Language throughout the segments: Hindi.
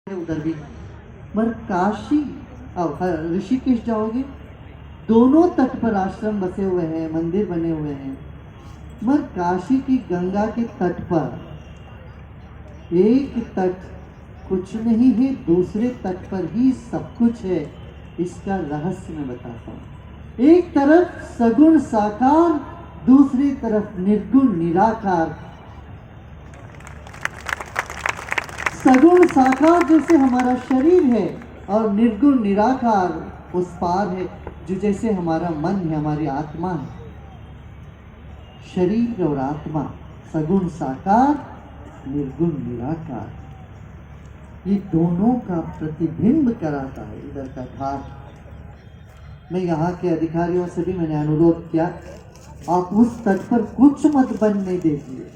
है उधर भी। मगर काशी अब ऋषिकेश जाओगे, दोनों तट पर आश्रम बसे हुए हैं, मंदिर बने हुए हैं। मगर काशी की गंगा के तट पर एक तट कुछ नहीं है, दूसरे तट पर ही सब कुछ है। इसका रहस्य मैं बताता हूँ। एक तरफ सगुण साकार, दूसरी तरफ निर्गुण निराकार। सगुण साकार जैसे हमारा शरीर है और निर्गुण निराकार उस पार है, जो जैसे हमारा मन है, हमारी आत्मा है। शरीर और आत्मा, सगुण साकार, निर्गुण निराकार, ये दोनों का प्रतिबिंब कराता है इधर का घाट। मैं यहाँ के अधिकारियों से भी मैंने अनुरोध किया, आप उस तट पर कुछ मत बनने दीजिए।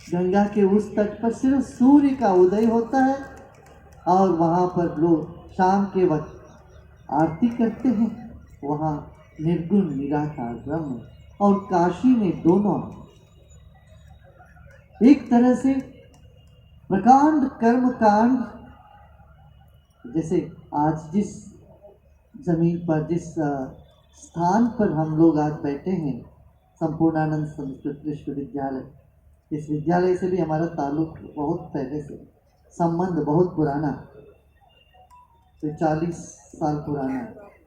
गंगा के उस तट पर सिर्फ सूर्य का उदय होता है और वहाँ पर लोग शाम के वक्त आरती करते हैं। वहाँ निर्गुण निराकार ब्रह्म, और काशी में दोनों एक तरह से प्रकांड कर्म कांड। जैसे आज जिस जमीन पर, जिस स्थान पर हम लोग आज बैठे हैं, संपूर्णानंद संस्कृत विश्वविद्यालय, इस विद्यालय से भी हमारा ताल्लुक बहुत पहले से, संबंध बहुत पुराना, तो 40 साल पुराना।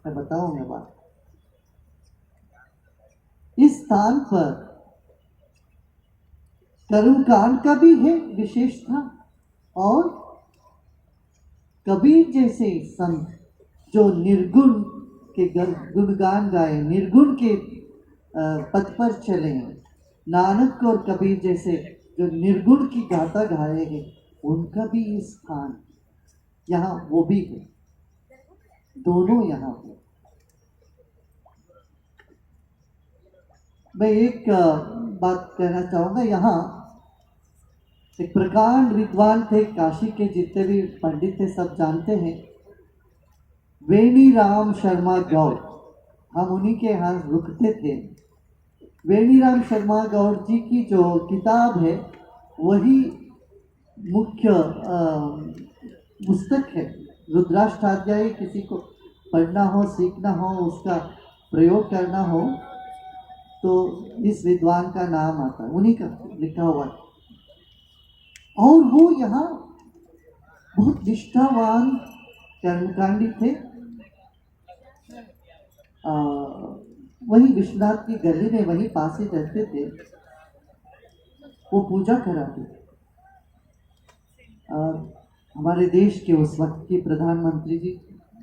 मैं बताऊंगा बात। इस स्थान पर कर्मकांड का भी है विशेषता, और कबीर जैसे संत जो निर्गुण के गुणगान गाए, निर्गुण के पथ पर चले हैं, नानक और कबीर जैसे जो निर्गुण की गाथा गाए हैं, उनका भी ये स्थान यहाँ वो भी है, दोनों यहाँ पे। मैं एक बात कहना चाहूँगा। यहाँ एक प्रकांड विद्वान थे, काशी के जितने भी पंडित थे सब जानते हैं, वेणीराम शर्मा गौड़। हम उन्हीं के यहाँ रुकते थे। वेणीराम शर्मा गौड़ जी की जो किताब है वही मुख्य पुस्तक है। रुद्राष्टाध्यायी किसी को पढ़ना हो, सीखना हो, उसका प्रयोग करना हो तो इस विद्वान का नाम आता है, उन्हीं का लिखा हुआ है। और वो यहाँ बहुत निष्ठावान कर्मकांडी थे। वही विश्वनाथ की गली में वहीं पास ही रहते थे। वो पूजा कराते थे। हमारे देश के उस वक्त की प्रधानमंत्री जी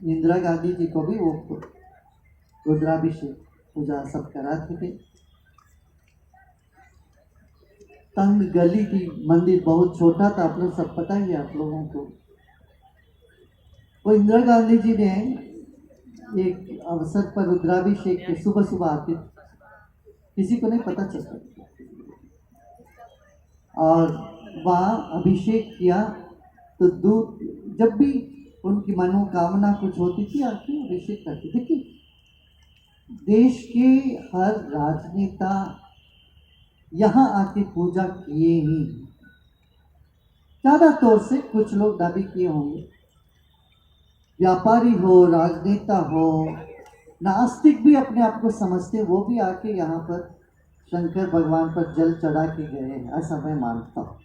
इंदिरा गांधी जी को भी वो रुद्राभिषेक पूजा सब कराते थे। तंग गली थी, मंदिर बहुत छोटा था, आप लोग सब पता ही है आप लोगों को। वो इंदिरा गांधी जी ने एक अवसर पर रुद्राभिषेक के सुबह सुबह आते, किसी को नहीं पता चलता, और वहाँ अभिषेक किया तो दूध, जब भी उनकी मनोकामना कुछ होती थी आके अभिषेक करते। देखिए, देश के हर राजनेता यहाँ आके पूजा किए ही, ज्यादा तौर से कुछ लोग दावी किए होंगे। व्यापारी हो, राजनेता हो, नास्तिक भी अपने आप को समझते, वो भी आके यहाँ पर शंकर भगवान पर जल चढ़ा के गए हैं, ऐसा मैं मानता हूँ।